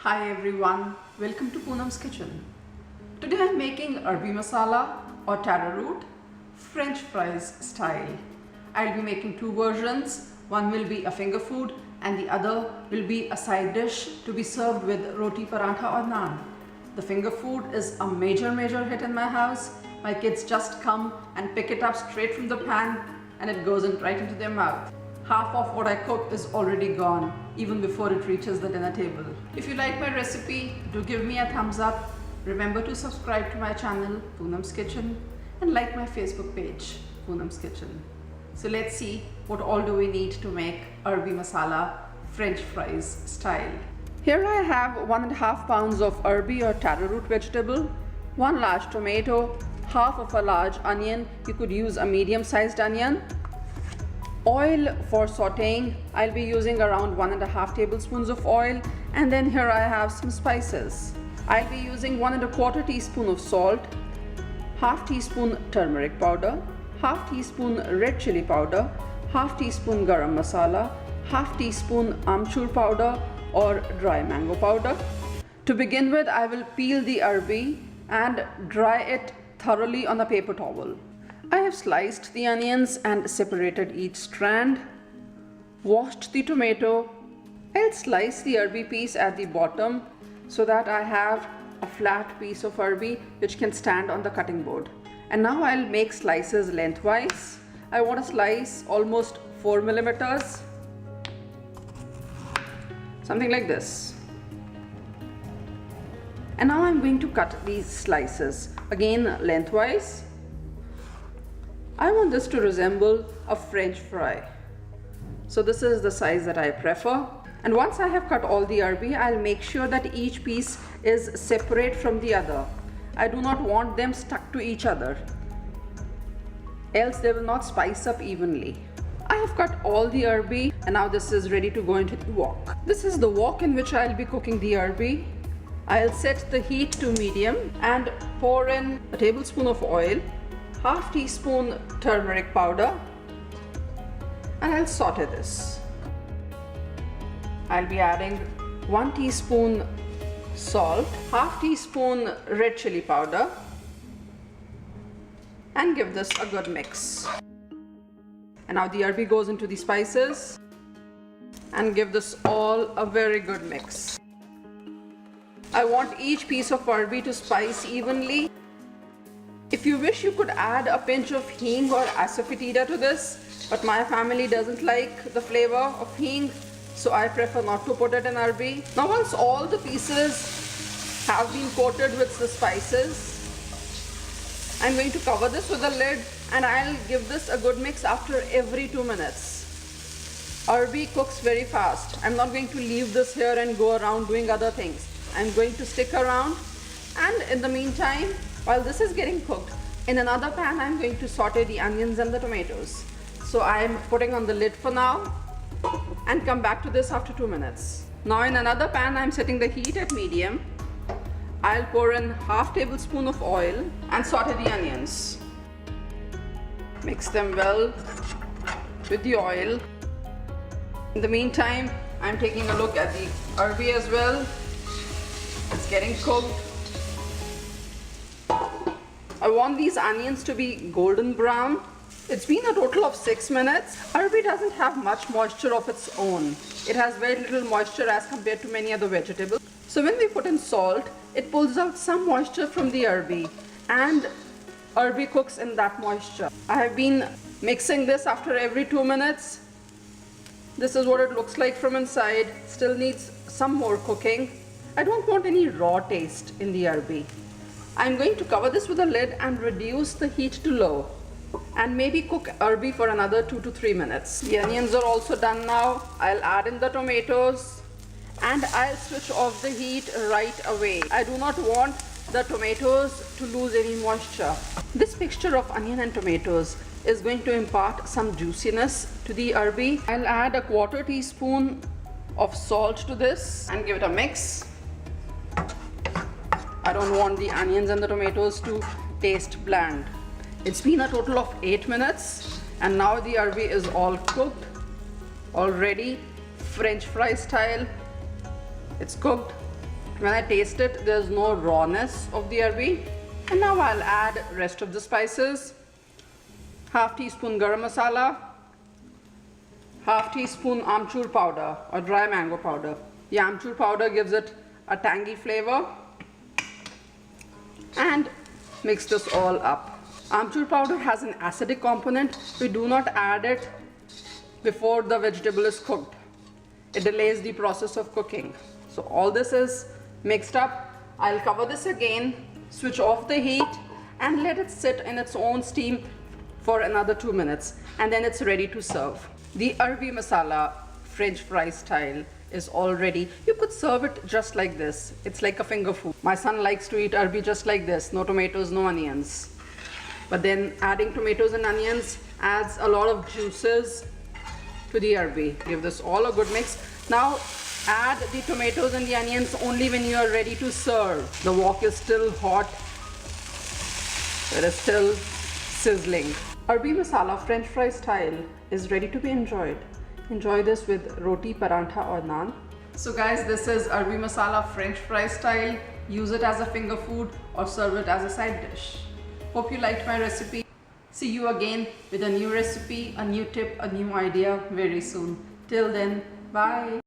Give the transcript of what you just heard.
Hi everyone, welcome to Poonam's kitchen. Today I'm making Arbi masala or taro root French fries style. I'll be making two versions. One will be a finger food and the other will be a side dish to be served with roti parantha or naan. The finger food is a major hit in my house. My kids just come and pick it up straight from the pan and it goes in right into their mouth. Half of what I cook is already gone even before it reaches the dinner table. If you like my recipe, do give me a thumbs up. Remember to subscribe to my channel, Poonam's Kitchen, and like my Facebook page, Poonam's Kitchen. So let's see what all do we need to make Arbi masala French fries style. Here I have 1.5 pounds of Arbi or taro root vegetable, 1 large tomato, half of a large onion. You could use a medium-sized onion. Oil for sauteing, I'll be using around 1.5 tablespoons of oil, and then here I have some spices. I'll be using 1¼ teaspoon of salt, half teaspoon turmeric powder, half teaspoon red chili powder, half teaspoon garam masala, half teaspoon amchur powder or dry mango powder. To begin with, I will peel the arbi and dry it thoroughly on a paper towel. I have sliced the onions and separated each strand, washed the tomato. I'll slice the arbi piece at the bottom so that I have a flat piece of arbi which can stand on the cutting board. And now I'll make slices lengthwise. I want to slice almost 4 millimeters, something like this. And now I'm going to cut these slices again lengthwise. I want this to resemble a French fry. So this is the size that I prefer. And once I have cut all the arbi, I'll make sure that each piece is separate from the other. I do not want them stuck to each other, else they will not spice up evenly. I have cut all the arbi and now this is ready to go into the wok. This is the wok in which I'll be cooking the arbi. I'll set the heat to medium and pour in a tablespoon of oil, half teaspoon turmeric powder, and I'll saute this. I'll be adding 1 teaspoon salt, half teaspoon red chili powder, and give this a good mix. And now the arbi goes into the spices and give this all a very good mix. I want each piece of arbi to spice evenly. If you wish, you could add a pinch of hing or asafoetida to this, but my family doesn't like the flavor of hing, so I prefer not to put it in arbi. Now once all the pieces have been coated with the spices, I'm going to cover this with a lid and I'll give this a good mix after every 2 minutes. Arbi cooks very fast. I'm not going to leave this here and go around doing other things. I'm going to stick around, and in the meantime, while this is getting cooked, in another pan I'm going to saute the onions and the tomatoes. So I'm putting on the lid for now and come back to this after 2 minutes. Now in another pan I'm setting the heat at medium. I'll pour in half tablespoon of oil and saute the onions. Mix them well with the oil. In the meantime, I'm taking a look at the arbi as well. It's getting cooked. I want these onions to be golden brown. It's been a total of 6 minutes. Arbi doesn't have much moisture of its own. It has very little moisture as compared to many other vegetables. So when we put in salt, it pulls out some moisture from the arbi, and arbi cooks in that moisture. I have been mixing this after every 2 minutes. This is what it looks like from inside. Still needs some more cooking. I don't want any raw taste in the arbi. I'm going to cover this with a lid and reduce the heat to low and maybe cook arbi for another 2 to 3 minutes. The onions are also done now. I'll add in the tomatoes and I'll switch off the heat right away. I do not want the tomatoes to lose any moisture. This mixture of onion and tomatoes is going to impart some juiciness to the arbi. I'll add a 1/4 teaspoon of salt to this and give it a mix. I don't want the onions and the tomatoes to taste bland. It's been a total of 8 minutes and now the arbi is all cooked, already French fry style. It's cooked. When I taste it, there's no rawness of the arbi. And now I'll add rest of the spices. Half teaspoon garam masala, half teaspoon amchur powder or dry mango powder. The amchur powder gives it a tangy flavor. And mix this all up. Amchur powder has an acidic component. We do not add it before the vegetable is cooked. It delays the process of cooking. So all this is mixed up. I'll cover this again, switch off the heat and let it sit in its own steam for another 2 minutes, and then it's ready to serve. The Arbi masala French fry style is all ready. You could serve it just like this. It's like a finger food. My son likes to eat arbi just like this, no tomatoes, no onions. But then adding tomatoes and onions adds a lot of juices to the arbi. Give this all a good mix. Now add the tomatoes and the onions only when you are ready to serve. The wok is still hot. It is still sizzling. Arbi masala French fry style is ready to be enjoyed. Enjoy this with roti, parantha or naan. So guys, this is Arbi masala French fry style. Use it as a finger food or serve it as a side dish. Hope you liked my recipe. See you again with a new recipe, a new tip, a new idea very soon. Till then, bye.